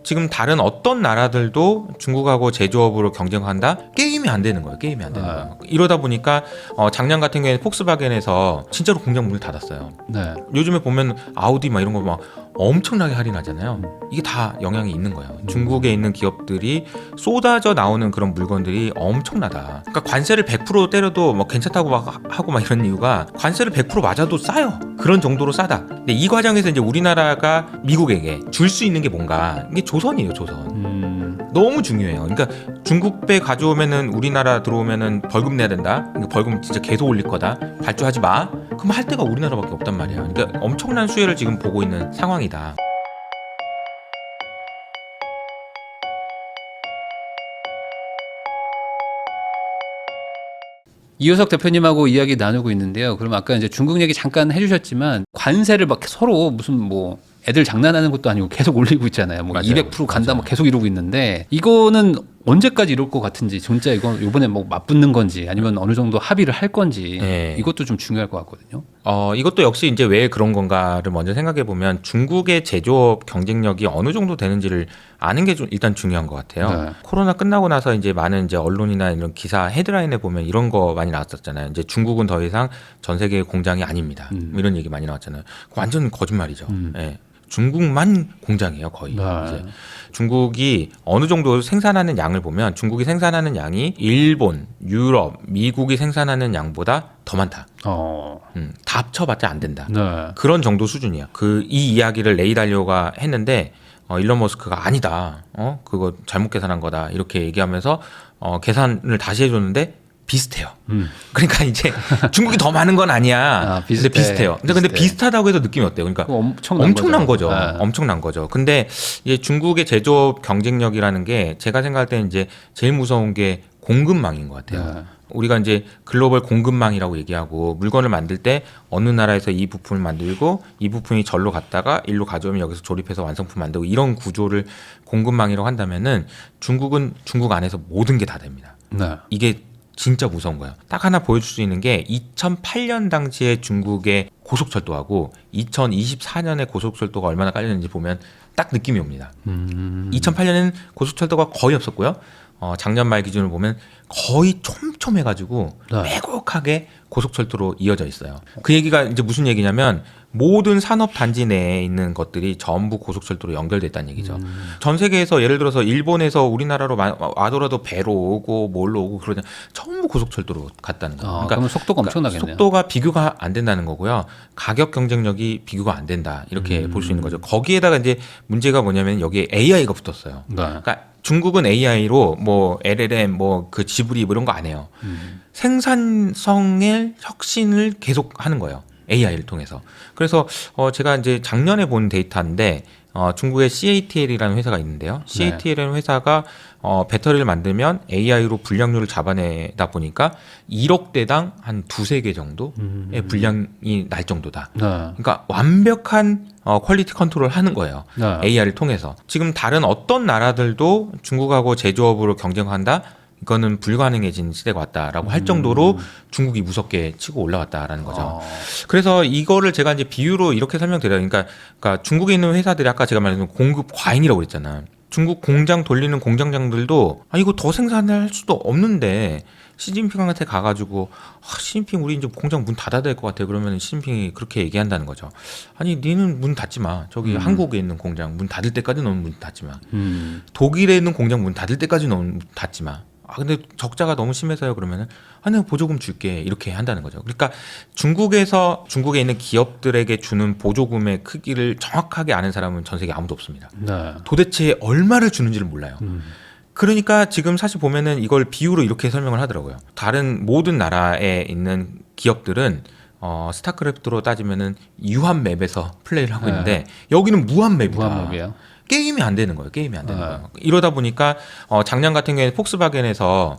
지금 다른 어떤 나라들도 중국하고 제조업으로 경쟁한다? 게임이 안 되는 거예요. 게임이 안 되는 거예요. 이러다 보니까 작년 같은 경우에 폭스바겐에서 진짜로 공장 문을 닫았어요. 네. 요즘에 보면 아우디 막 이런 거 막 엄청나게 할인하잖아요. 이게 다 영향이 있는 거예요. 중국에 있는 기업들이 쏟아져 나오는 그런 물건들이 엄청나다. 그러니까 관세를 100% 때려도 뭐 괜찮다고 막 하고 막 이런 이유가 관세를 100% 맞아도 싸요. 그런 정도로 싸다. 근데 이 과정에서 이제 우리나라가 미국에게 줄 수 있는 게 뭔가 이게 조선이에요. 조선. 너무 중요해요. 그러니까 중국배 가져오면은 우리나라 들어오면은 벌금 내야 된다. 그러니까 벌금 진짜 계속 올릴 거다. 발주하지 마. 그럼 할 데가 우리나라밖에 없단 말이에요. 그러니까 엄청난 수혜를 지금 보고 있는 상황이다. 이효석 대표님하고 이야기 나누고 있는데요. 그럼 아까 이제 중국 얘기 잠깐 해주셨지만 관세를 막 서로 무슨 뭐 애들 장난하는 것도 아니고 계속 올리고 있잖아요. 뭐 맞아요. 200% 간다 맞아요. 뭐 계속 이러고 있는데 이거는 언제까지 이럴 것 같은지 진짜 이건 이번에 뭐 맞붙는 건지 아니면 어느 정도 합의를 할 건지 네. 이것도 좀 중요할 것 같거든요. 이것도 역시 이제 왜 그런 건가를 먼저 생각해 보면 중국의 제조업 경쟁력이 어느 정도 되는지를 아는 게 좀 일단 중요한 것 같아요. 네. 코로나 끝나고 나서 이제 많은 이제 언론이나 이런 기사 헤드라인에 보면 이런 거 많이 나왔었잖아요. 이제 중국은 더 이상 전 세계의 공장이 아닙니다. 이런 얘기 많이 나왔잖아요. 완전 거짓말이죠. 예. 중국만 공장이에요, 거의. 네. 이제 중국이 어느 정도 생산하는 양을 보면 중국이 생산하는 양이 일본, 유럽, 미국이 생산하는 양보다 더 많다. 다 합쳐봤자 안 된다. 네. 그런 정도 수준이야. 이 이야기를 레이 달리오가 했는데 일론 머스크가 아니다. 그거 잘못 계산한 거다. 이렇게 얘기하면서 계산을 다시 해줬는데 비슷해요. 그러니까 이제 중국이 더 많은 건 아니야. 근데 비슷해요. 근데 비슷하다고 해서 느낌이 어때요? 그러니까 엄청난 거죠. 네. 엄청난 거죠. 근데 이제 중국의 제조업 경쟁력이라는 게 제가 생각할 때는 이제 제일 무서운 게 공급망인 것 같아요. 네. 우리가 이제 글로벌 공급망이라고 얘기하고 물건을 만들 때 어느 나라에서 이 부품을 만들고 이 부품이 절로 갔다가 일로 가져오면 여기서 조립해서 완성품 만들고 이런 구조를 공급망이라고 한다면은 중국은 중국 안에서 모든 게 다 됩니다. 네. 이게 진짜 무서운 거예요. 딱 하나 보여줄 수 있는 게 2008년 당시에 중국의 고속철도하고 2024년에 고속철도가 얼마나 깔렸는지 보면 딱 느낌이 옵니다. 2008년에는 고속철도가 거의 없었고요. 작년 말 기준으로 보면 거의 촘촘해가지고 네. 빼곡하게 고속철도로 이어져 있어요. 그 얘기가 이제 무슨 얘기냐면 모든 산업 단지 내에 있는 것들이 전부 고속철도로 연결돼 있다는 얘기죠. 전 세계에서 예를 들어서 일본에서 우리나라로 와더라도 배로 오고 뭘로 오고 그러냐 전부 고속철도로 갔다는 거예요. 그러면 속도가 엄청나겠네요. 속도가 비교가 안 된다는 거고요. 가격 경쟁력이 비교가 안 된다 이렇게 볼 수 있는 거죠. 거기에다가 이제 문제가 뭐냐면 여기에 AI가 붙었어요. 네. 그러니까 중국은 AI로 뭐 LLM 뭐 그 지브리 뭐 이런 거 안 해요. 생산성의 혁신을 계속 하는 거예요. AI를 통해서. 그래서 제가 이제 작년에 본 데이터인데 중국의 CATL이라는 회사가 있는데요. CATL이라는 회사가 배터리를 만들면 AI로 분량률을 잡아내다 보니까 1억 대당 한 두세 개 정도의 분량이 날 정도다. 네. 그러니까 완벽한 퀄리티 컨트롤을 하는 거예요. 네. AI를 통해서. 지금 다른 어떤 나라들도 중국하고 제조업으로 경쟁한다? 이거는 불가능해진 시대가 왔다라고 할 정도로 중국이 무섭게 치고 올라왔다라는 거죠. 그래서 이거를 제가 이제 비유로 이렇게 설명드려요. 그러니까 중국에 있는 회사들이 아까 제가 말했던 공급 과잉이라고 그랬잖아요. 중국 공장 돌리는 공장장들도 이거 더 생산할 수도 없는데 시진핑한테 가가지고 시진핑 우리 이제 공장 문 닫아야 될 것 같아. 그러면 시진핑이 그렇게 얘기한다는 거죠. 아니 니는 문 닫지 마. 저기 한국에 있는 공장 문 닫을 때까지 너는 문 닫지 마. 독일에 있는 공장 문 닫을 때까지 너는 문 닫지 마. 근데 적자가 너무 심해서요. 그러면은 내가 보조금 줄게 이렇게 한다는 거죠. 그러니까 중국에 있는 기업들에게 주는 보조금의 크기를 정확하게 아는 사람은 전 세계 아무도 없습니다. 네. 도대체 얼마를 주는지를 몰라요. 그러니까 지금 사실 보면은 이걸 비유로 이렇게 설명을 하더라고요. 다른 모든 나라에 있는 기업들은 스타크래프트로 따지면은 유한 맵에서 플레이를 하고 있는데 여기는 무한 맵이다. 무한맵이에요. 게임이 안 되는 거예요. 게임이 안 되는 거예요. 이러다 보니까 작년 같은 경우에 폭스바겐에서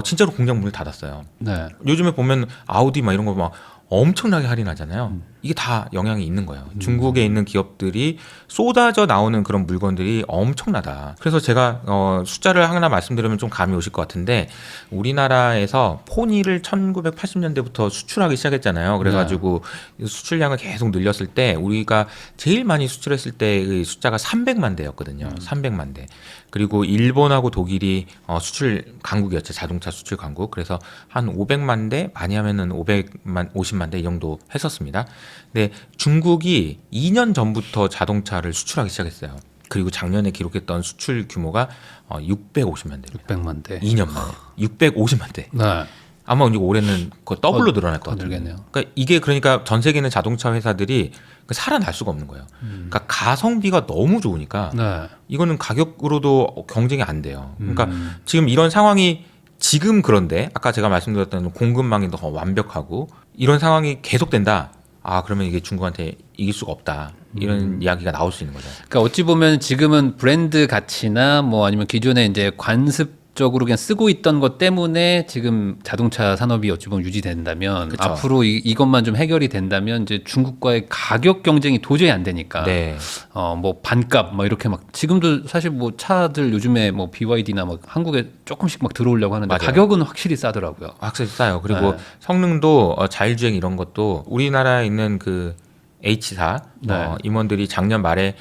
진짜로 공장 문을 닫았어요. 네. 요즘에 보면 아우디 막 이런 거 막 엄청나게 할인하잖아요. 이게 다 영향이 있는 거예요. 중국에 있는 기업들이 쏟아져 나오는 그런 물건들이 엄청나다. 그래서 제가 숫자를 하나 말씀드리면 좀 감이 오실 것 같은데 우리나라에서 포니를 1980년대부터 수출하기 시작했잖아요. 그래가지고 수출량을 계속 늘렸을 때 우리가 제일 많이 수출했을 때의 숫자가 300만 대였거든요. 300만 대. 그리고 일본하고 독일이 수출 강국이었죠. 자동차 수출 강국. 그래서 한 500만 대, 많이 하면은 50만 대 이 정도 했었습니다. 근데 중국이 2년 전부터 자동차를 수출하기 시작했어요. 그리고 작년에 기록했던 수출 규모가 650만 대. 600만 대. 2년 만에 650만 대. 네. 아마 이제 올해는 그 더블로 늘어날 것 같아요. 늘겠네요. 그러니까 이게 그러니까 전 세계 있는 자동차 회사들이 살아날 수가 없는 거예요. 그러니까 가성비가 너무 좋으니까 네. 이거는 가격으로도 경쟁이 안 돼요. 그러니까 지금 이런 상황이 지금 그런데 아까 제가 말씀드렸던 공급망이 더 완벽하고 이런 상황이 계속된다. 아 그러면 이게 중국한테 이길 수가 없다. 이런 이야기가 나올 수 있는 거죠. 그러니까 어찌 보면 지금은 브랜드 가치나 뭐 아니면 기존에 이제 관습적으로 그냥 쓰고 있던 것 때문에 지금 자동차 산업이 어찌 보면 유지된다면 그쵸. 앞으로 이것만 좀 해결이 된다면 이제 중국과의 가격 경쟁이 도저히 안 되니까 네. 뭐 반값 뭐 이렇게 막 지금도 사실 뭐 차들 요즘에 뭐 BYD나 막 한국에 조금씩 막 들어오려고 하는데 맞아요. 가격은 확실히 싸더라고요. 확실히 싸요. 그리고 네. 성능도 자율주행 이런 것도 우리나라에 있는 그 H사 네. 임원들이 작년 말에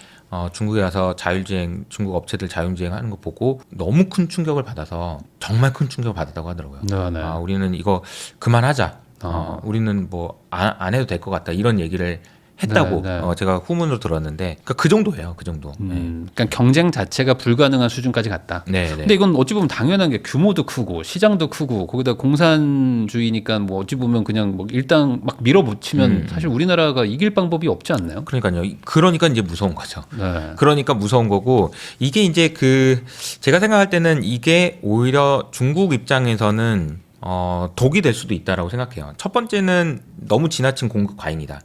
중국에 가서 자율주행 중국 업체들 자율주행 하는 거 보고 너무 큰 충격을 받아서 정말 큰 충격을 받았다고 하더라고요. 네, 네. 아, 우리는 이거 그만하자. 우리는 뭐 안 해도 될 것 같다. 이런 얘기를 했다고 네, 네. 제가 후문으로 들었는데 그러니까 그 정도예요. 그 정도. 그러니까 경쟁 자체가 불가능한 수준까지 갔다. 네, 네. 근데 이건 어찌 보면 당연한 게 규모도 크고 시장도 크고 거기다 공산주의니까 뭐 어찌 보면 그냥 뭐 일단 막 밀어붙이면 사실 우리나라가 이길 방법이 없지 않나요? 그러니까요. 그러니까 이제 무서운 거죠. 네. 그러니까 무서운 거고 이게 이제 제가 생각할 때는 이게 오히려 중국 입장에서는 독이 될 수도 있다라고 생각해요. 첫 번째는 너무 지나친 공급 과잉이다.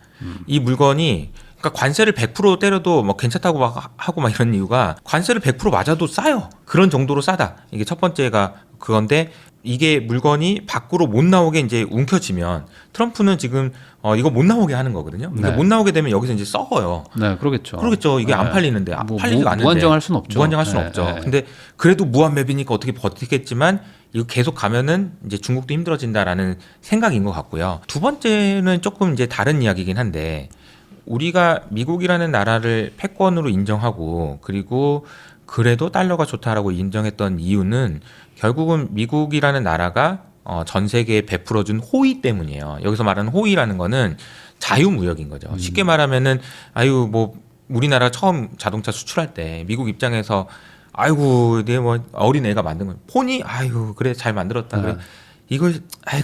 이 물건이 그러니까 관세를 100% 때려도 뭐 괜찮다고 막 하고 막 이런 이유가 관세를 100% 맞아도 싸요. 그런 정도로 싸다. 이게 첫 번째가 그건데 이게 물건이 밖으로 못 나오게 이제 움켜쥐면 트럼프는 지금 이거 못 나오게 하는 거거든요. 이게 네. 못 나오게 되면 여기서 이제 썩어요. 네, 그러겠죠. 그러겠죠. 이게 네. 안 팔리는데 팔리지가 않는데 무한정할 수는 없죠. 무한정할 수는 네, 없죠. 네. 근데 그래도 무한맵이니까 어떻게 버티겠지만 이거 계속 가면은 이제 중국도 힘들어진다라는 생각인 것 같고요. 두 번째는 조금 이제 다른 이야기긴 한데 우리가 미국이라는 나라를 패권으로 인정하고 그리고 그래도 달러가 좋다라고 인정했던 이유는 결국은 미국이라는 나라가 전 세계에 베풀어준 호의 때문이에요. 여기서 말하는 호의라는 거는 자유무역인 거죠. 쉽게 말하면은 아유 뭐 우리나라 처음 자동차 수출할 때 미국 입장에서 아이고 내 뭐 어린 애가 만든 거 폰이 아유 그래 잘 만들었다 그래 이걸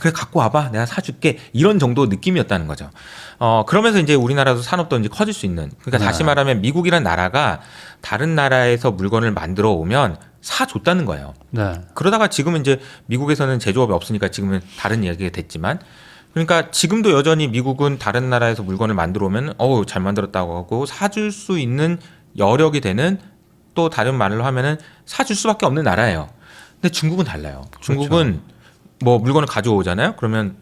그래 갖고 와봐 내가 사줄게 이런 정도 느낌이었다는 거죠. 그러면서 이제 우리나라도 산업도 이제 커질 수 있는 그러니까 다시 말하면 미국이란 나라가 다른 나라에서 물건을 만들어 오면 사줬다는 거예요. 네. 그러다가 지금은 이제 미국에서는 제조업이 없으니까 지금은 다른 이야기가 됐지만 그러니까 지금도 여전히 미국은 다른 나라에서 물건을 만들어 오면 잘 만들었다고 하고 사줄 수 있는 여력이 되는 또 다른 말로 하면은 사줄 수밖에 없는 나라예요. 근데 중국은 달라요. 중국은 뭐 물건을 가져오잖아요. 그러면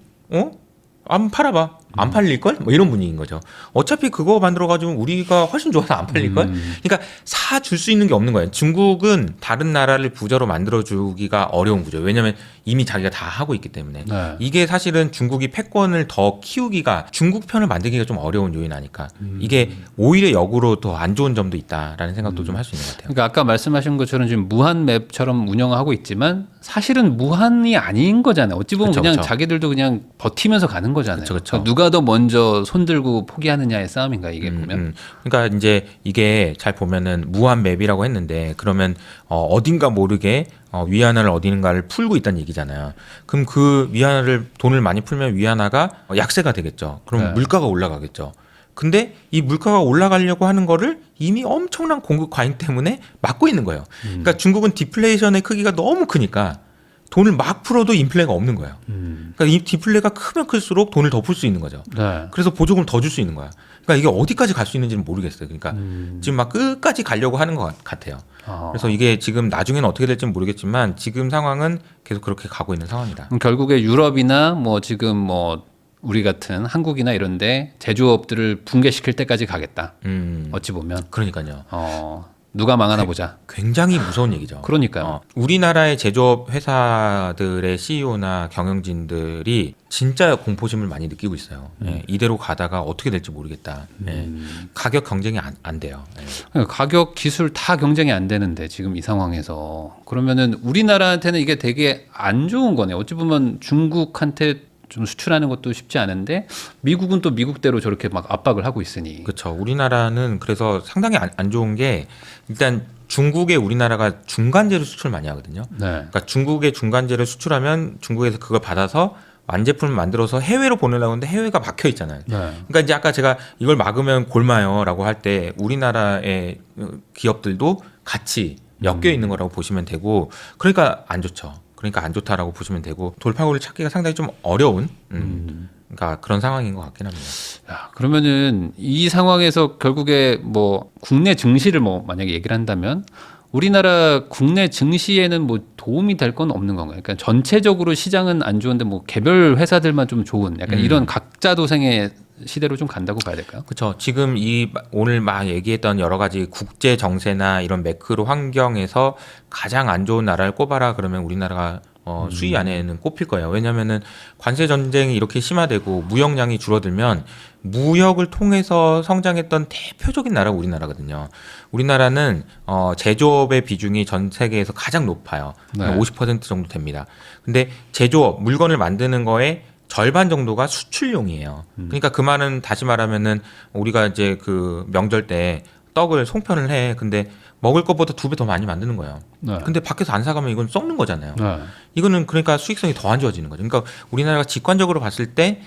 한번 팔아봐. 안 팔릴걸? 뭐 이런 분위기인 거죠. 어차피 그거 만들어가지고 우리가 훨씬 좋아서 안 팔릴걸? 그러니까 사줄 수 있는 게 없는 거예요. 중국은 다른 나라를 부자로 만들어주기가 어려운 구조예요. 왜냐하면 이미 자기가 다 하고 있기 때문에. 네. 이게 사실은 중국이 패권을 더 키우기가 중국 편을 만들기가 좀 어려운 요인 아닐까. 이게 오히려 역으로 더 안 좋은 점도 있다라는 생각도 좀 할 수 있는 것 같아요. 그러니까 아까 말씀하신 것처럼 지금 무한 맵처럼 운영하고 있지만 사실은 무한이 아닌 거잖아요. 어찌 보면 그쵸, 그냥 그쵸. 자기들도 그냥 버티면서 가는 거잖아요. 그쵸, 그쵸. 그러니까 누가 더 먼저 손들고 포기하느냐의 싸움인가 이게 보면. 그러니까 이제 이게 잘 보면은 무한 맵이라고 했는데 그러면 어딘가 모르게 위안화를 어딘가를 풀고 있다는 얘기잖아요. 그럼 그 위안화를 돈을 많이 풀면 위안화가 약세가 되겠죠. 그럼 네. 물가가 올라가겠죠. 근데 이 물가가 올라가려고 하는 거를 이미 엄청난 공급 과잉 때문에 막고 있는 거예요. 그러니까 중국은 디플레이션의 크기가 너무 크니까 돈을 막 풀어도 인플레가 없는 거예요. 그러니까 이 디플레가 크면 클수록 돈을 더 풀 수 있는 거죠. 네. 그래서 보조금 더 줄 수 있는 거야. 그러니까 이게 어디까지 갈 수 있는지는 모르겠어요. 그러니까 지금 막 끝까지 가려고 하는 것 같아요. 그래서 이게 지금 나중에는 어떻게 될지는 모르겠지만 지금 상황은 계속 그렇게 가고 있는 상황이다. 그럼 결국에 유럽이나 뭐 지금 뭐 우리 같은 한국이나 이런데 제조업들을 붕괴시킬 때까지 가겠다. 어찌 보면 그러니까요. 누가 망하나 보자. 굉장히 무서운 얘기죠. 그러니까요. 우리나라의 제조업 회사들의 CEO나 경영진들이 진짜 공포심을 많이 느끼고 있어요. 예, 이대로 가다가 어떻게 될지 모르겠다. 예, 가격 경쟁이 안 돼요. 예. 그러니까 가격, 기술 다 경쟁이 안 되는데 지금 이 상황에서 그러면은 우리나라한테는 이게 되게 안 좋은 거네. 어찌 보면 중국한테 좀 수출하는 것도 쉽지 않은데 미국은 또 미국대로 저렇게 막 압박을 하고 있으니. 그렇죠. 우리나라는 그래서 상당히 안 좋은 게 일단 중국에 우리나라가 중간재료 수출 많이 하거든요. 네. 그러니까 중국에 중간재료 수출하면 중국에서 그걸 받아서 완제품을 만들어서 해외로 보내려고 하는데 해외가 막혀 있잖아요. 네. 그러니까 이제 아까 제가 이걸 막으면 골마요라고 할 때 우리나라의 기업들도 같이 엮여 있는 거라고 보시면 되고 그러니까 안 좋죠. 그러니까 안 좋다라고 보시면 되고 돌파구를 찾기가 상당히 좀 어려운 그러니까 그런 상황인 것 같긴 합니다. 야, 그러면은 이 상황에서 결국에 뭐 국내 증시를 뭐 만약에 얘기를 한다면 우리나라 국내 증시에는 뭐 도움이 될 건 없는 건가요? 그러니까 전체적으로 시장은 안 좋은데 뭐 개별 회사들만 좀 좋은 약간 이런 각자 도생의 시대로 좀 간다고 봐야 될까요? 그렇죠. 지금 오늘 막 얘기했던 여러 가지 국제 정세나 이런 매크로 환경에서 가장 안 좋은 나라를 꼽아라 그러면 우리나라가 수위 안에는 꼽힐 거예요. 왜냐하면은 관세 전쟁이 이렇게 심화되고 무역량이 줄어들면 무역을 통해서 성장했던 대표적인 나라가 우리나라거든요. 우리나라는 제조업의 비중이 전 세계에서 가장 높아요. 네. 50% 정도 됩니다. 근데 제조업 물건을 만드는 거에 절반 정도가 수출용이에요. 그러니까 그 말은 다시 말하면은 우리가 이제 그 명절 때 떡을 송편을 해. 근데 먹을 것보다 2배 더 많이 만드는 거예요. 네. 근데 밖에서 안 사가면 이건 썩는 거잖아요. 네. 이거는 그러니까 수익성이 더 안 좋아지는 거죠. 그러니까 우리나라가 직관적으로 봤을 때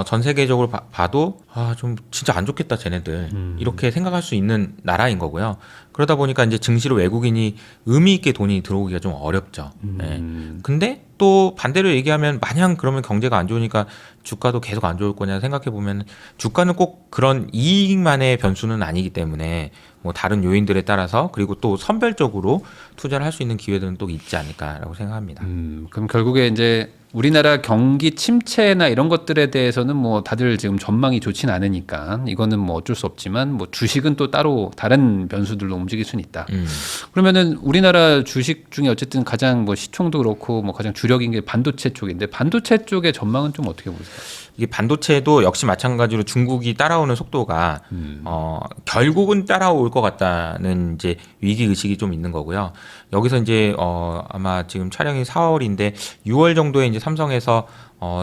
전 세계적으로 봐도 좀 진짜 안 좋겠다 쟤네들 이렇게 생각할 수 있는 나라인 거고요. 그러다 보니까 이제 증시로 외국인이 의미 있게 돈이 들어오기가 좀 어렵죠. 네. 근데 또 반대로 얘기하면 마냥 그러면 경제가 안 좋으니까 주가도 계속 안 좋을 거냐 생각해 보면 주가는 꼭 그런 이익만의 변수는 아니기 때문에 뭐 다른 요인들에 따라서 그리고 또 선별적으로 투자를 할 수 있는 기회들은 또 있지 않을까라고 생각합니다. 그럼 결국에 이제 우리나라 경기 침체나 이런 것들에 대해서는 뭐 다들 지금 전망이 좋진 않으니까 이거는 뭐 어쩔 수 없지만 뭐 주식은 또 따로 다른 변수들로 움직일 수는 있다. 그러면은 우리나라 주식 중에 어쨌든 가장 뭐 시총도 그렇고 뭐 가장 주력인 게 반도체 쪽인데 반도체 쪽의 전망은 좀 어떻게 보세요? 이게 반도체도 역시 마찬가지로 중국이 따라오는 속도가 결국은 따라올 것 같다는 이제 위기 의식이 좀 있는 거고요. 여기서 이제 아마 지금 촬영이 4월인데 6월 정도에 이제 삼성에서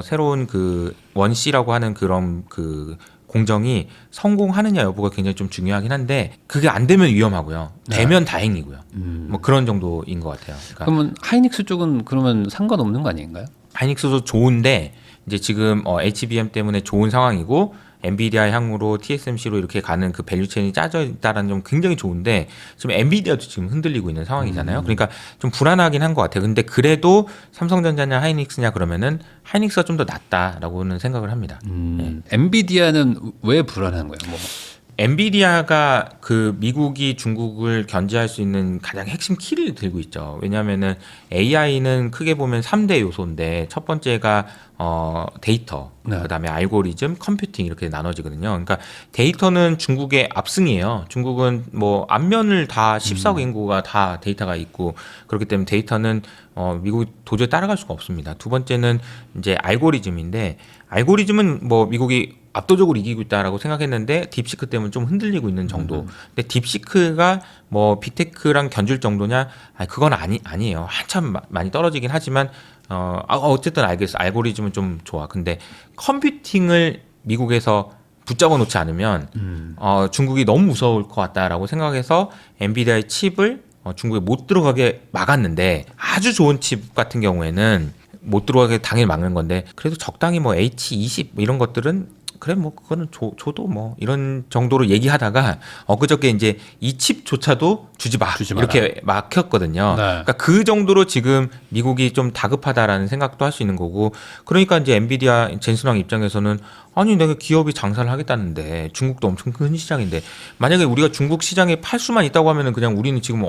새로운 그 원C라고 하는 그런 그 공정이 성공하느냐 여부가 굉장히 좀 중요하긴 한데 그게 안 되면 위험하고요. 되면 다행이고요. 뭐 그런 정도인 것 같아요. 그러니까 그러면 하이닉스 쪽은 그러면 상관없는 거 아닌가요? 하이닉스도 좋은데 이제 지금 HBM 때문에 좋은 상황이고 엔비디아 향으로 TSMC로 이렇게 가는 그 밸류체인이 짜져 있다라는 점 굉장히 좋은데 지금 엔비디아도 지금 흔들리고 있는 상황이잖아요. 그러니까 좀 불안하긴 한 것 같아요. 근데 그래도 삼성전자냐 하이닉스냐 그러면은 하이닉스가 좀 더 낫다라고는 생각을 합니다. 엔비디아는 왜 불안한 거예요? 뭐. 엔비디아가 그 미국이 중국을 견제할 수 있는 가장 핵심 키를 들고 있죠. 왜냐하면은 AI는 크게 보면 3대 요소인데 첫 번째가 데이터, 네. 그다음에 알고리즘, 컴퓨팅 이렇게 나눠지거든요. 그러니까 데이터는 중국의 압승이에요. 중국은 뭐 앞면을 다 14억 인구가 다 데이터가 있고 그렇기 때문에 데이터는 미국이 도저히 따라갈 수가 없습니다. 두 번째는 이제 알고리즘인데 알고리즘은 뭐 미국이 압도적으로 이기고 있다라고 생각했는데 딥시크 때문에 좀 흔들리고 있는 정도. 근데 딥시크가 뭐 빅테크랑 견줄 정도냐? 아니, 그건 아니에요. 한참 많이 떨어지긴 하지만 어쨌든 알겠어. 알고리즘은 좀 좋아. 근데 컴퓨팅을 미국에서 붙잡아 놓지 않으면 중국이 너무 무서울 것 같다라고 생각해서 엔비디아의 칩을 중국에 못 들어가게 막았는데 아주 좋은 칩 같은 경우에는 못 들어가게 당연히 막는 건데 그래도 적당히 뭐 H20 이런 것들은 그래 뭐 그거는 줘도 뭐 이런 정도로 얘기하다가 엊그저께 이제 이 칩조차도 주지 마라. 이렇게 막혔거든요. 네. 그러니까 그 정도로 지금 미국이 좀 다급하다라는 생각도 할 수 있는 거고 그러니까 이제 엔비디아 젠슨왕 입장에서는 아니 내가 기업이 장사를 하겠다는데 중국도 엄청 큰 시장인데 만약에 우리가 중국 시장에 팔 수만 있다고 하면은 그냥 우리는 지금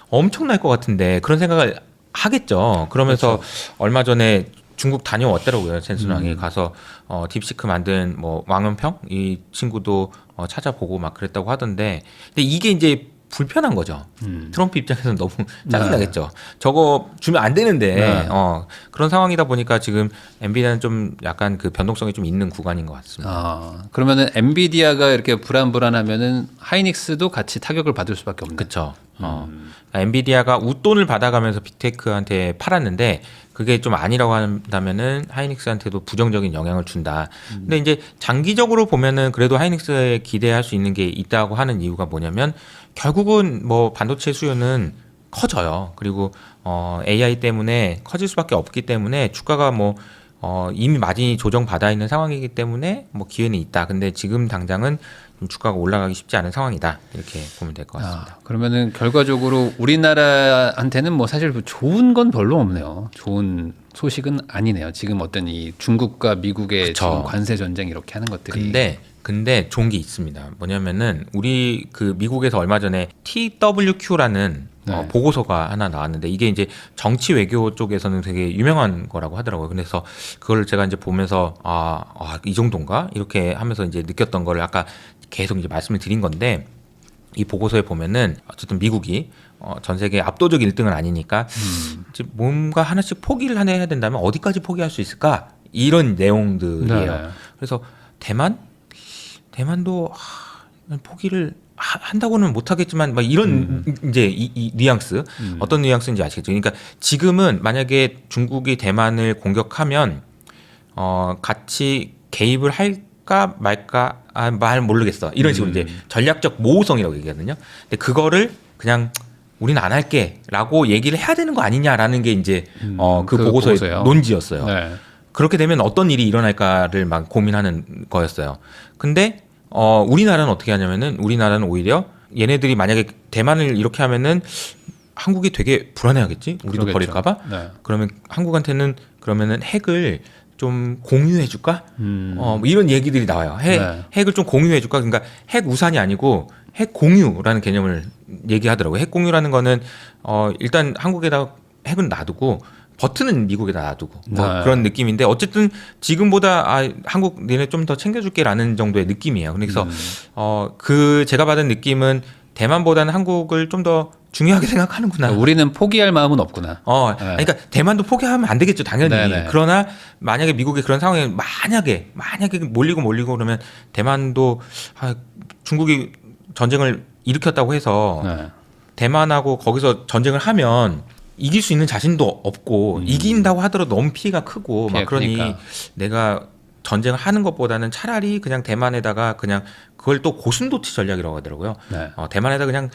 엄청날 것 같은데 그런 생각을 하겠죠. 그러면서 그렇죠. 얼마 전에 중국 다녀왔더라고요. 젠슨왕이 가서 딥시크 만든 뭐 왕은평 이 친구도 찾아보고 막 그랬다고 하던데, 근데 이게 이제 불편한 거죠. 트럼프 입장에서는 너무 짜증나겠죠. 저거 주면 안 되는데 네. 그런 상황이다 보니까 지금 엔비디아는 좀 약간 그 변동성이 좀 있는 구간인 것 같습니다. 그러면은 엔비디아가 이렇게 불안불안하면은 하이닉스도 같이 타격을 받을 수밖에 없는. 그렇죠. 엔비디아가 웃돈을 받아가면서 빅테크한테 팔았는데 그게 좀 아니라고 한다면은 하이닉스한테도 부정적인 영향을 준다. 근데 이제 장기적으로 보면은 그래도 하이닉스에 기대할 수 있는 게 있다고 하는 이유가 뭐냐면 결국은 뭐 반도체 수요는 커져요. 그리고 AI 때문에 커질 수밖에 없기 때문에 주가가 뭐 이미 마진이 조정 받아 있는 상황이기 때문에 뭐 기회는 있다. 근데 지금 당장은 주가가 올라가기 쉽지 않은 상황이다. 이렇게 보면 될 것 같습니다. 그러면은 결과적으로 우리나라한테는 뭐 사실 좋은 건 별로 없네요. 좋은 소식은 아니네요. 지금 어떤 이 중국과 미국의 그쵸. 지금 관세 전쟁 이렇게 하는 것들이. 근데 좋은 게 있습니다. 뭐냐면은 우리 그 미국에서 얼마 전에 TWQ라는 네. 보고서가 하나 나왔는데 이게 이제 정치 외교 쪽에서는 되게 유명한 거라고 하더라고요. 그래서 그걸 제가 이제 보면서 이 정도인가 이렇게 하면서 이제 느꼈던 거를 아까 계속 이제 말씀을 드린 건데, 이 보고서에 보면은 어쨌든 미국이 전 세계 압도적 1등은 아니니까 이제 뭔가 하나씩 포기를 해야 된다면 어디까지 포기할 수 있을까 이런 내용들이에요. 네. 그래서 대만도 포기를 한다고는 못하겠지만 막 이런 이제 이 뉘앙스 어떤 뉘앙스인지 아시겠죠? 그러니까 지금은 만약에 중국이 대만을 공격하면 같이 개입을 할까 말까 말 모르겠어 이런 식으로 이제 전략적 모호성이라고 얘기하거든요. 근데 그거를 그냥 우리는 안 할게라고 얘기를 해야 되는 거 아니냐라는 게 이제 그 보고서의 보고서요. 논지였어요. 네. 그렇게 되면 어떤 일이 일어날까를 막 고민하는 거였어요. 근데 우리나라는 어떻게 하냐면은 우리나라는 오히려 얘네들이 만약에 대만을 이렇게 하면은 한국이 되게 불안해하겠지? 우리도 그러겠죠. 버릴까봐? 네. 그러면 한국한테는 그러면은 핵을 좀 공유해줄까? 뭐 이런 얘기들이 나와요. 네. 핵을 좀 공유해줄까? 그러니까 핵 우산이 아니고 핵 공유라는 개념을 얘기하더라고요. 핵 공유라는 거는 일단 한국에다 핵은 놔두고 버튼은 미국에다 놔두고 뭐 네. 그런 느낌인데 어쨌든 지금보다 한국 니네 좀 더 챙겨줄게라는 정도의 느낌이에요. 그래서 그 제가 받은 느낌은 대만보다는 한국을 좀 더 중요하게 생각하는구나. 우리는 포기할 마음은 없구나. 네. 그러니까 대만도 포기하면 안 되겠죠, 당연히. 네네. 그러나 만약에 미국이 그런 상황에 만약에 몰리고 그러면 대만도 중국이 전쟁을 일으켰다고 해서 네. 대만하고 거기서 전쟁을 하면 이길 수 있는 자신도 없고 이긴다고 하더라도 너무 피해가 크고 막 그러니 그러니까. 내가 전쟁을 하는 것보다는 차라리 그냥 대만에다가 그냥 그걸 또 고슴도치 전략이라고 하더라고요. 네. 대만에다 그냥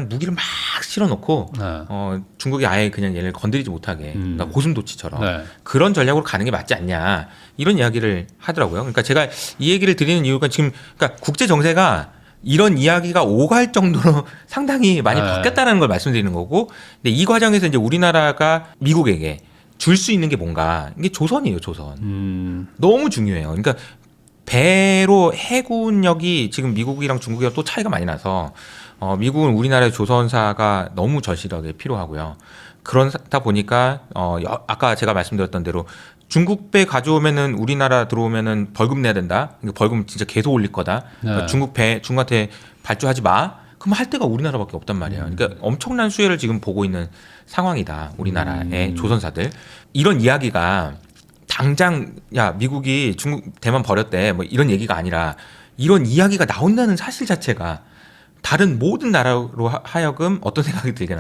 무기를 막 실어놓고 네. 중국이 아예 그냥 얘를 건드리지 못하게 그러니까 고슴도치처럼 네. 그런 전략으로 가는 게 맞지 않냐 이런 이야기를 하더라고요. 그러니까 제가 이 얘기를 드리는 이유가 지금 그러니까 국제 정세가 이런 이야기가 오갈 정도로 상당히 많이 네. 바뀌었다는 걸 말씀드리는 거고, 근데 이 과정에서 이제 우리나라가 미국에게 줄 수 있는 게 뭔가 이게 조선이에요, 조선. 너무 중요해요. 그러니까 배로 해군력이 지금 미국이랑 중국이랑 또 차이가 많이 나서 미국은 우리나라의 조선사가 너무 절실하게 필요하고요. 그러다 보니까 아까 제가 말씀드렸던 대로 중국 배 가져오면은 우리나라 들어오면은 벌금 내야 된다. 그러니까 벌금 진짜 계속 올릴 거다. 그러니까 중국한테 발주하지 마. 그럼 할 데가 우리나라밖에 없단 말이에요. 그러니까 엄청난 수혜를 지금 보고 있는 상황이다. 우리나라의 조선사들. 이런 이야기가 당장 야 미국이 중국 대만 버렸대 뭐 이런 얘기가 아니라 이런 이야기가 나온다는 사실 자체가 다른 모든 나라로 하여금 어떤 생각이 들게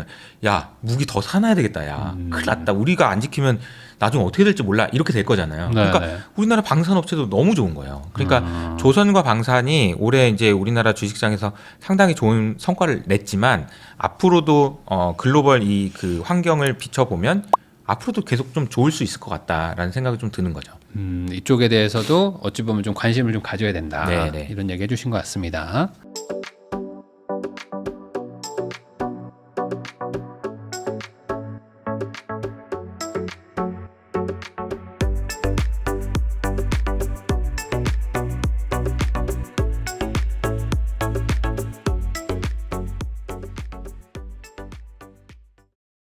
야 무기 더 사놔야 되겠다. 야 큰일 났다. 우리가 안 지키면 나중에 어떻게 될지 몰라. 이렇게 될 거잖아요. 그러니까 우리나라 방산업체도 너무 좋은 거예요. 그러니까 조선과 방산이 올해 이제 우리나라 주식시장에서 상당히 좋은 성과를 냈지만 앞으로도 글로벌 이 그 환경을 비춰보면 앞으로도 계속 좀 좋을 수 있을 것 같다라는 생각이 좀 드는 거죠. 이쪽에 대해서도 어찌 보면 좀 관심을 좀 가져야 된다. 네네. 이런 얘기 해주신 것 같습니다.